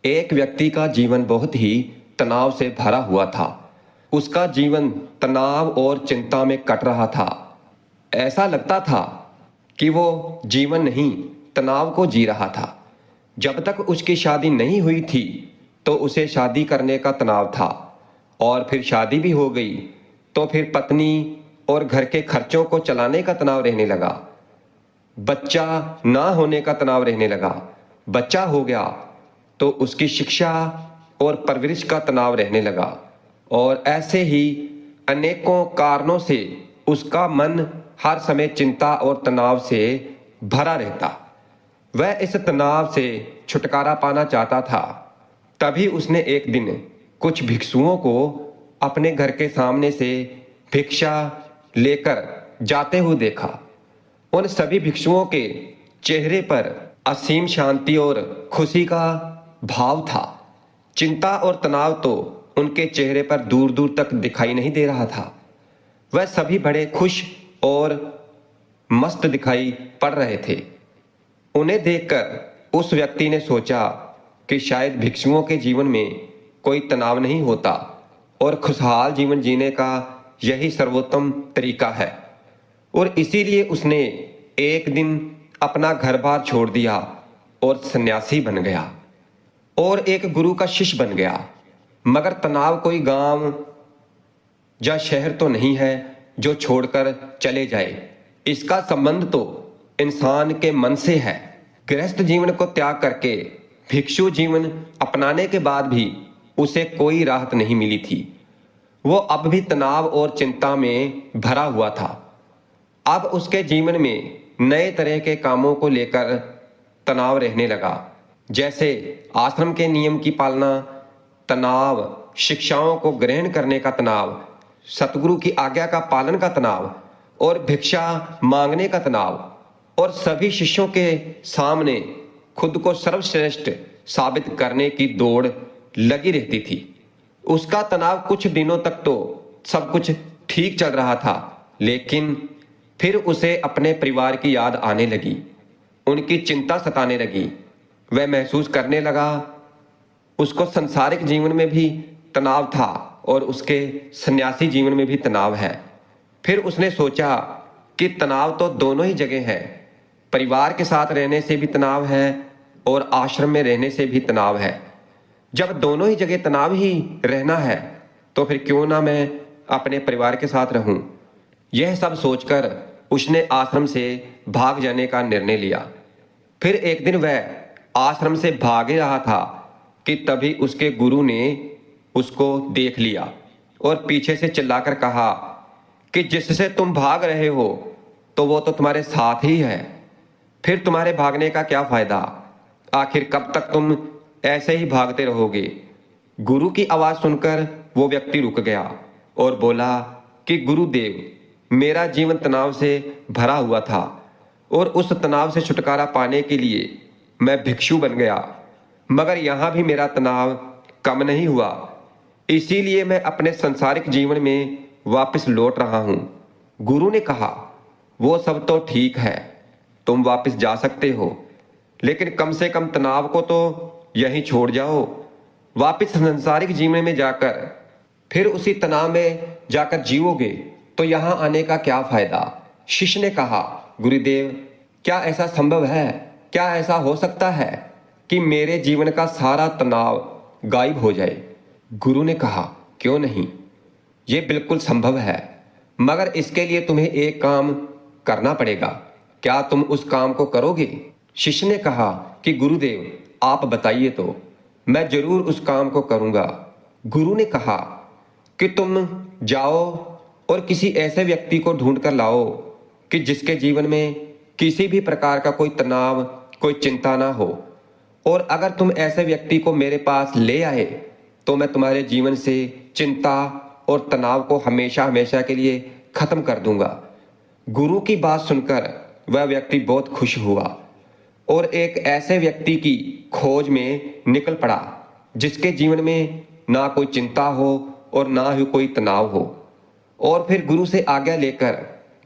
एक व्यक्ति का जीवन बहुत ही तनाव से भरा हुआ था। उसका जीवन तनाव और चिंता में कट रहा था। ऐसा लगता था कि वो जीवन नहीं, तनाव को जी रहा था। जब तक उसकी शादी नहीं हुई थी तो उसे शादी करने का तनाव था, और फिर शादी भी हो गई तो फिर पत्नी और घर के खर्चों को चलाने का तनाव रहने लगा। बच्चा ना होने का तनाव रहने लगा। बच्चा हो गया तो उसकी शिक्षा और परवरिश का तनाव रहने लगा, और ऐसे ही अनेकों कारणों से उसका मन हर समय चिंता और तनाव से भरा रहता। वह इस तनाव से छुटकारा पाना चाहता था। तभी उसने एक दिन कुछ भिक्षुओं को अपने घर के सामने से भिक्षा लेकर जाते हुए देखा। उन सभी भिक्षुओं के चेहरे पर असीम शांति और खुशी का भाव था। चिंता और तनाव तो उनके चेहरे पर दूर दूर तक दिखाई नहीं दे रहा था। वह सभी बड़े खुश और मस्त दिखाई पड़ रहे थे। उन्हें देखकर उस व्यक्ति ने सोचा कि शायद भिक्षुओं के जीवन में कोई तनाव नहीं होता और खुशहाल जीवन जीने का यही सर्वोत्तम तरीका है, और इसीलिए उसने एक दिन अपना घर बार छोड़ दिया और सन्यासी बन गया और एक गुरु का शिष्य बन गया। मगर तनाव कोई गांव या शहर तो नहीं है जो छोड़कर चले जाए। इसका संबंध तो इंसान के मन से है। गृहस्थ जीवन को त्याग करके भिक्षु जीवन अपनाने के बाद भी उसे कोई राहत नहीं मिली थी। वो अब भी तनाव और चिंता में भरा हुआ था। अब उसके जीवन में नए तरह के कामों को लेकर तनाव रहने लगा, जैसे आश्रम के नियम की पालना, तनाव, शिक्षाओं को ग्रहण करने का तनाव, सतगुरु की आज्ञा का पालन का तनाव, और भिक्षा मांगने का तनाव, और सभी शिष्यों के सामने खुद को सर्वश्रेष्ठ साबित करने की दौड़ लगी रहती थी। उसका तनाव कुछ दिनों तक तो सब कुछ ठीक चल रहा था, लेकिन फिर उसे अपने परिवार की याद आने लगी। उनकी चिंता सताने लगी। वह महसूस करने लगा उसको संसारिक जीवन में भी तनाव था और उसके सन्यासी जीवन में भी तनाव है। फिर उसने सोचा कि तनाव तो दोनों ही जगह है। परिवार के साथ रहने से भी तनाव है और आश्रम में रहने से भी तनाव है। जब दोनों ही जगह तनाव ही रहना है तो फिर क्यों ना मैं अपने परिवार के साथ रहूं। यह सब सोचकर उसने आश्रम से भाग जाने का निर्णय लिया। फिर एक दिन वह आश्रम से भाग ही रहा था कि तभी उसके गुरु ने उसको देख लिया और पीछे से चिल्लाकर कहा कि जिससे तुम भाग रहे हो तो वो तो तुम्हारे साथ ही है, फिर तुम्हारे भागने का क्या फायदा। आखिर कब तक तुम ऐसे ही भागते रहोगे। गुरु की आवाज सुनकर वो व्यक्ति रुक गया और बोला कि गुरुदेव, मेरा जीवन तनाव से भरा हुआ था और उस तनाव से छुटकारा पाने के लिए मैं भिक्षु बन गया, मगर यहां भी मेरा तनाव कम नहीं हुआ। इसीलिए मैं अपने संसारिक जीवन में वापस लौट रहा हूं। गुरु ने कहा, वो सब तो ठीक है, तुम वापस जा सकते हो, लेकिन कम से कम तनाव को तो यहीं छोड़ जाओ। वापस संसारिक जीवन में जाकर फिर उसी तनाव में जाकर जीवोगे तो यहां आने का क्या फायदा। शिष्य ने कहा, गुरुदेव, क्या ऐसा संभव है? क्या ऐसा हो सकता है कि मेरे जीवन का सारा तनाव गायब हो जाए? गुरु ने कहा, क्यों नहीं, ये बिल्कुल संभव है, मगर इसके लिए तुम्हें एक काम करना पड़ेगा। क्या तुम उस काम को करोगे? शिष्य ने कहा कि गुरुदेव, आप बताइए तो, मैं जरूर उस काम को करूंगा। गुरु ने कहा कि तुम जाओ और किसी ऐसे व्यक्ति को ढूंढ कर लाओ कि जिसके जीवन में किसी भी प्रकार का कोई तनाव, कोई चिंता ना हो, और अगर तुम ऐसे व्यक्ति को मेरे पास ले आए तो मैं तुम्हारे जीवन से चिंता और तनाव को हमेशा हमेशा के लिए खत्म कर दूंगा। गुरु की बात सुनकर वह व्यक्ति बहुत खुश हुआ और एक ऐसे व्यक्ति की खोज में निकल पड़ा जिसके जीवन में ना कोई चिंता हो और ना ही कोई तनाव हो। और फिर गुरु से आज्ञा लेकर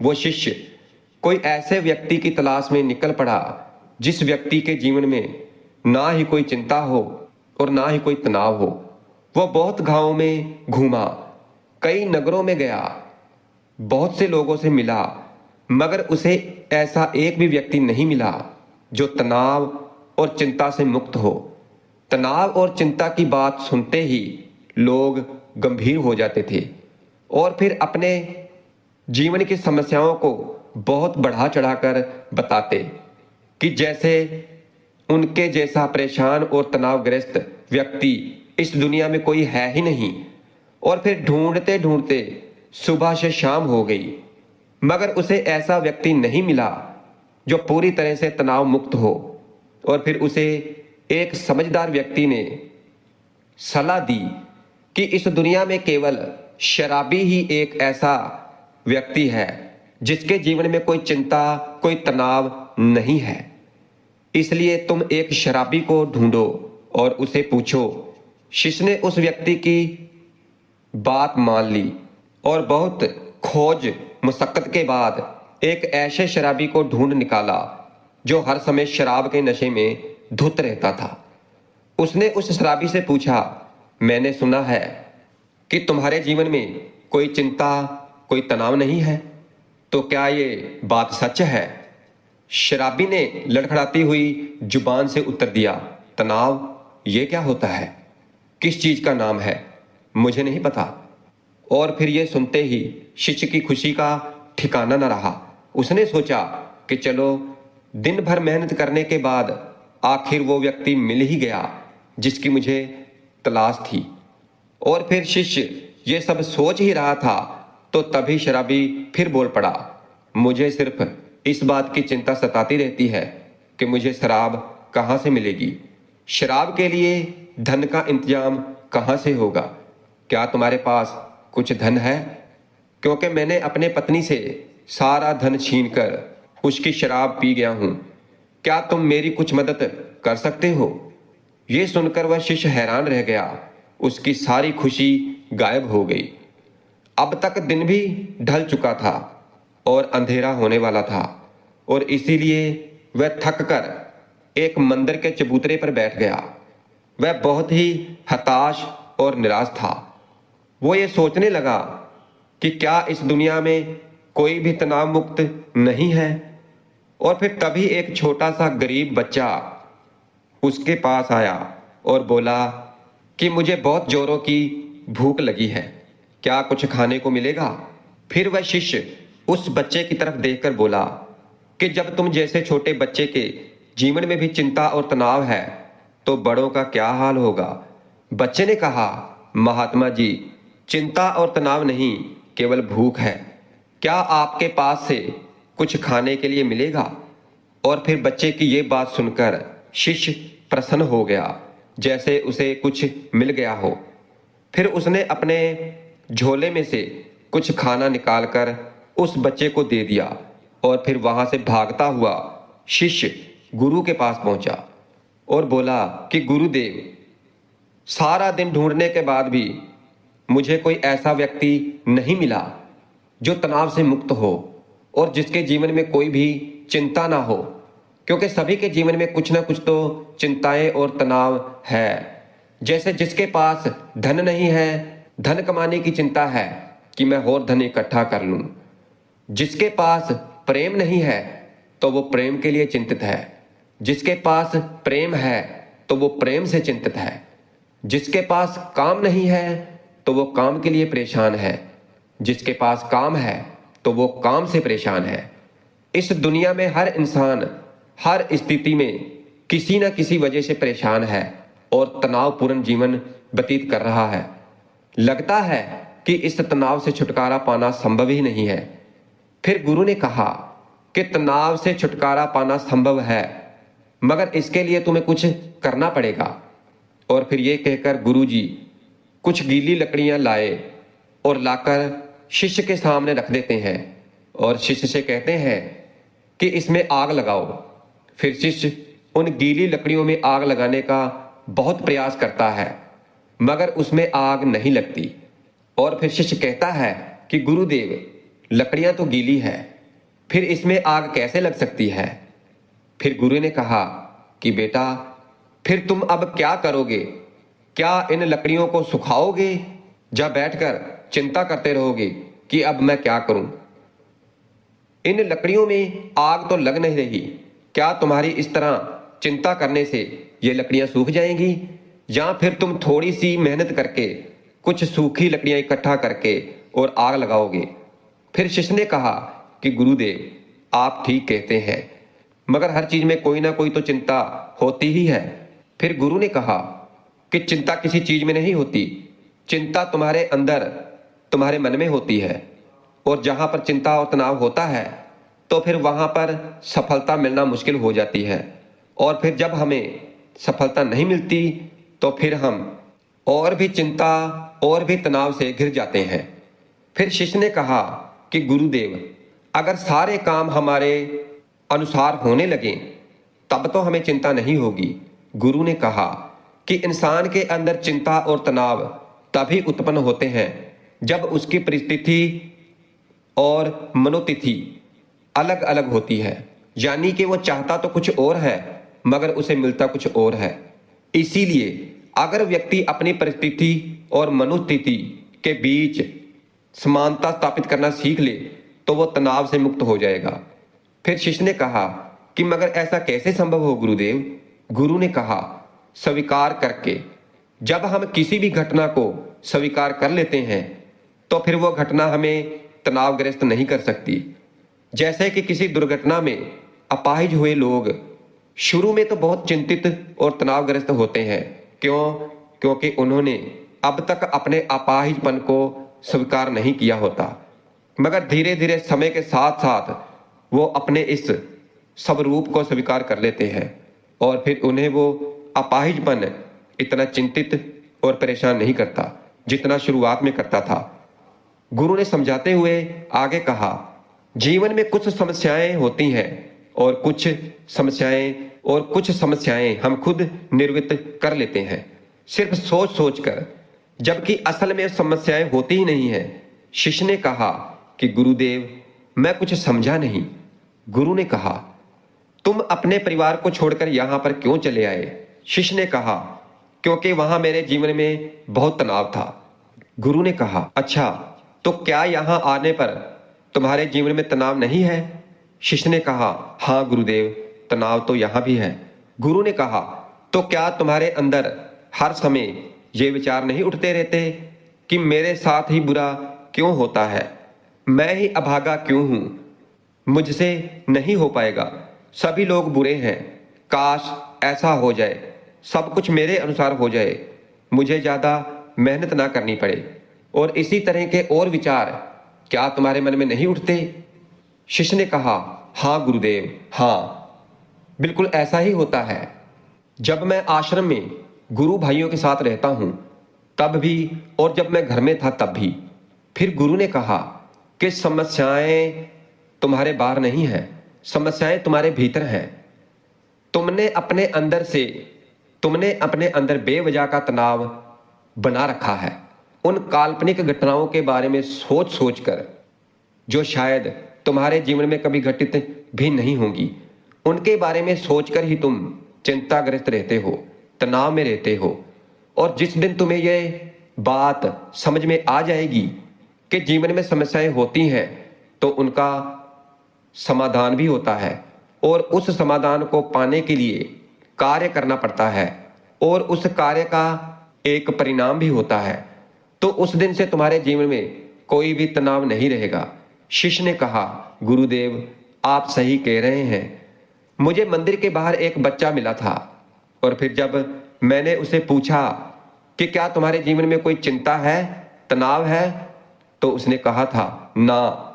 वो शिष्य कोई ऐसे व्यक्ति की तलाश में निकल पड़ा जिस व्यक्ति के जीवन में ना ही कोई चिंता हो और ना ही कोई तनाव हो। वो बहुत गांवों में घूमा, कई नगरों में गया, बहुत से लोगों से मिला, मगर उसे ऐसा एक भी व्यक्ति नहीं मिला जो तनाव और चिंता से मुक्त हो। तनाव और चिंता की बात सुनते ही लोग गंभीर हो जाते थे और फिर अपने जीवन की समस्याओं को बहुत बढ़ा चढ़ाकर बताते कि जैसे उनके जैसा परेशान और तनावग्रस्त व्यक्ति इस दुनिया में कोई है ही नहीं। और फिर ढूंढते ढूंढते सुबह से शाम हो गई, मगर उसे ऐसा व्यक्ति नहीं मिला जो पूरी तरह से तनाव मुक्त हो। और फिर उसे एक समझदार व्यक्ति ने सलाह दी कि इस दुनिया में केवल शराबी ही एक ऐसा व्यक्ति है जिसके जीवन में कोई चिंता, कोई तनाव नहीं है। इसलिए तुम एक शराबी को ढूंढो और उसे पूछो। शिष्य ने उस व्यक्ति की बात मान ली और बहुत खोज मुशक्कत के बाद एक ऐसे शराबी को ढूंढ निकाला जो हर समय शराब के नशे में धुत रहता था। उसने उस शराबी से पूछा, मैंने सुना है कि तुम्हारे जीवन में कोई चिंता, कोई तनाव नहीं है, तो क्या ये बात सच है? शराबी ने लड़खड़ाती हुई जुबान से उत्तर दिया, तनाव ये क्या होता है? किस चीज का नाम है? मुझे नहीं पता। और फिर ये सुनते ही शिष्य की खुशी का ठिकाना न रहा। उसने सोचा कि चलो, दिन भर मेहनत करने के बाद आखिर वो व्यक्ति मिल ही गया जिसकी मुझे तलाश थी। और फिर शिष्य ये सब सोच ही रहा था तो तभी शराबी फिर बोल पड़ा, मुझे सिर्फ इस बात की चिंता सताती रहती है कि मुझे शराब कहाँ से मिलेगी। शराब के लिए धन का इंतजाम कहाँ से होगा? क्या तुम्हारे पास कुछ धन है? क्योंकि मैंने अपने पत्नी से सारा धन छीनकर उसकी शराब पी गया हूं। क्या तुम मेरी कुछ मदद कर सकते हो? ये सुनकर वह शिष्य हैरान रह गया। उसकी सारी खुशी गायब हो गई। अब तक दिन भी ढल चुका था और अंधेरा होने वाला था और इसीलिए वह थक कर एक मंदिर के चबूतरे पर बैठ गया। वह बहुत ही हताश और निराश था। वो ये सोचने लगा कि क्या इस दुनिया में कोई भी तनाव मुक्त नहीं है। और फिर तभी एक छोटा सा गरीब बच्चा उसके पास आया और बोला कि मुझे बहुत जोरों की भूख लगी है, क्या कुछ खाने को मिलेगा? फिर वह शिष्य उस बच्चे की तरफ देखकर बोला कि जब तुम जैसे छोटे बच्चे के जीवन में भी चिंता और तनाव है तो बड़ों का क्या हाल होगा। बच्चे ने कहा, महात्मा जी, चिंता और तनाव नहीं, केवल भूख है। क्या आपके पास से कुछ खाने के लिए मिलेगा? और फिर बच्चे की ये बात सुनकर शिष्य प्रसन्न हो गया, जैसे उसे कुछ मिल गया हो। फिर उसने अपने झोले में से कुछ खाना निकालकर उस बच्चे को दे दिया और फिर वहां से भागता हुआ शिष्य गुरु के पास पहुंचा और बोला कि गुरुदेव, सारा दिन ढूंढने के बाद भी मुझे कोई ऐसा व्यक्ति नहीं मिला जो तनाव से मुक्त हो और जिसके जीवन में कोई भी चिंता ना हो। क्योंकि सभी के जीवन में कुछ ना कुछ तो चिंताएं और तनाव है। जैसे जिसके पास धन नहीं है, धन कमाने की चिंता है कि मैं और धन इकट्ठा कर लूं। जिसके पास प्रेम नहीं है तो वो प्रेम के लिए चिंतित है। जिसके पास प्रेम है तो वो प्रेम से चिंतित है। जिसके पास काम नहीं है तो वो काम के लिए परेशान है। जिसके पास काम है तो वो काम से परेशान है। इस दुनिया में हर इंसान हर स्थिति में किसी न किसी वजह से परेशान है और तनावपूर्ण जीवन व्यतीत कर रहा है। लगता है कि इस तनाव से छुटकारा पाना संभव ही नहीं है। फिर गुरु ने कहा कि तनाव से छुटकारा पाना संभव है, मगर इसके लिए तुम्हें कुछ करना पड़ेगा। और फिर ये कहकर गुरुजी कुछ गीली लकड़ियां लाए और लाकर शिष्य के सामने रख देते हैं और शिष्य से कहते हैं कि इसमें आग लगाओ। फिर शिष्य उन गीली लकड़ियों में आग लगाने का बहुत प्रयास करता है, मगर उसमें आग नहीं लगती। और फिर शिष्य कहता है कि गुरुदेव, लकड़ियां तो गीली है, फिर इसमें आग कैसे लग सकती है? फिर गुरु ने कहा कि बेटा, फिर तुम अब क्या करोगे? क्या इन लकड़ियों को सुखाओगे या बैठकर चिंता करते रहोगे कि अब मैं क्या करूं? इन लकड़ियों में आग तो लग नहीं रही। क्या तुम्हारी इस तरह चिंता करने से ये लकड़ियां सूख जाएंगी, या फिर तुम थोड़ी सी मेहनत करके कुछ सूखी लकड़ियां इकट्ठा करके और आग लगाओगे? फिर शिष्य ने कहा कि गुरुदेव, आप ठीक कहते हैं, मगर हर चीज में कोई ना कोई तो चिंता होती ही है। फिर गुरु ने कहा कि चिंता किसी चीज में नहीं होती, चिंता तुम्हारे अंदर, तुम्हारे मन में होती है। और जहां पर चिंता और तनाव होता है तो फिर वहां पर सफलता मिलना मुश्किल हो जाती है। और फिर जब हमें सफलता नहीं मिलती तो फिर हम और भी चिंता और भी तनाव से घिर जाते हैं। फिर शिष्य ने कहा कि गुरुदेव, अगर सारे काम हमारे अनुसार होने लगे तब तो हमें चिंता नहीं होगी। गुरु ने कहा कि इंसान के अंदर चिंता और तनाव तभी उत्पन्न होते हैं जब उसकी परिस्थिति और मनोतिथि अलग अलग होती है, यानी कि वो चाहता तो कुछ और है मगर उसे मिलता कुछ और है। इसीलिए अगर व्यक्ति अपनी परिस्थिति और मनोस्थिति के बीच समानता स्थापित करना सीख ले तो वो तनाव से मुक्त हो जाएगा। फिर शिष्य ने कहा कि मगर ऐसा कैसे संभव हो गुरुदेव? गुरु ने कहा, स्वीकार करके। जब हम किसी भी घटना को स्वीकार कर लेते हैं तो फिर वो घटना हमें तनावग्रस्त नहीं कर सकती। जैसे कि किसी दुर्घटना में अपाहिज हुए लोग शुरू में तो बहुत चिंतित और तनावग्रस्त होते हैं। क्योंकि उन्होंने अब तक अपने अपाहिजपन को स्वीकार नहीं किया होता, मगर धीरे धीरे समय के साथ साथ वो अपने इस स्वरूप को स्वीकार कर लेते हैं और फिर उन्हें वो अपाहिजपन इतना चिंतित और परेशान नहीं करता जितना शुरुआत में करता था। गुरु ने समझाते हुए आगे कहा, जीवन में कुछ समस्याएं होती हैं और कुछ समस्याएं हम खुद निर्मित कर लेते हैं, सिर्फ सोच सोच कर, जबकि असल में समस्याएं होती ही नहीं है। शिष्य ने कहा कि गुरुदेव, मैं कुछ समझा नहीं। गुरु ने कहा, तुम अपने परिवार को छोड़कर यहां पर क्यों चले आए? शिष्य ने कहा, क्योंकि वहां मेरे जीवन में बहुत तनाव था। गुरु ने कहा, अच्छा, तो क्या यहां आने पर तुम्हारे जीवन में तनाव नहीं है? शिष्य ने कहा, हाँ गुरुदेव, तनाव तो यहां भी है। गुरु ने कहा, तो क्या तुम्हारे अंदर हर समय ये विचार नहीं उठते रहते कि मेरे साथ ही बुरा क्यों होता है, मैं ही अभागा क्यों हूं, मुझसे नहीं हो पाएगा, सभी लोग बुरे हैं, काश ऐसा हो जाए, सब कुछ मेरे अनुसार हो जाए, मुझे ज्यादा मेहनत ना करनी पड़े, और इसी तरह के और विचार क्या तुम्हारे मन में नहीं उठते? शिष्य ने कहा, हाँ गुरुदेव, हाँ, बिल्कुल ऐसा ही होता है। जब मैं आश्रम में गुरु भाइयों के साथ रहता हूं तब भी, और जब मैं घर में था तब भी। फिर गुरु ने कहा कि समस्याएं तुम्हारे बाहर नहीं है, समस्याएं तुम्हारे भीतर हैं। तुमने अपने अंदर बेवजह का तनाव बना रखा है, उन काल्पनिक घटनाओं के बारे में सोच सोच कर जो शायद तुम्हारे जीवन में कभी घटित भी नहीं होंगी, उनके बारे में सोचकर ही तुम चिंताग्रस्त रहते हो, तनाव में रहते हो। और जिस दिन तुम्हें यह बात समझ में आ जाएगी कि जीवन में समस्याएं होती हैं तो उनका समाधान भी होता है, और उस समाधान को पाने के लिए कार्य करना पड़ता है, और उस कार्य का एक परिणाम भी होता है, तो उस दिन से तुम्हारे जीवन में कोई भी तनाव नहीं रहेगा। शिष्य ने कहा, गुरुदेव, आप सही कह रहे हैं। मुझे मंदिर के बाहर एक बच्चा मिला था, और फिर जब मैंने उसे पूछा कि क्या तुम्हारे जीवन में कोई चिंता है, तनाव है, तो उसने कहा था, ना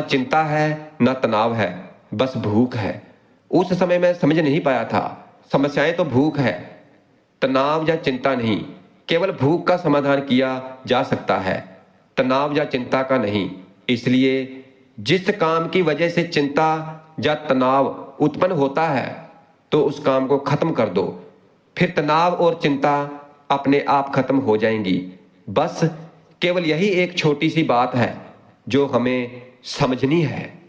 चिंता है, ना तनाव है, बस भूख है। उस समय मैं समझ नहीं पाया था, समस्याएं तो भूख है, तनाव या चिंता नहीं। केवल भूख का समाधान किया जा सकता है, तनाव या चिंता का नहीं। इसलिए जिस काम की वजह से चिंता या तनाव उत्पन्न होता है तो उस काम को खत्म कर दो, फिर तनाव और चिंता अपने आप खत्म हो जाएंगी। बस केवल यही एक छोटी सी बात है जो हमें समझनी है।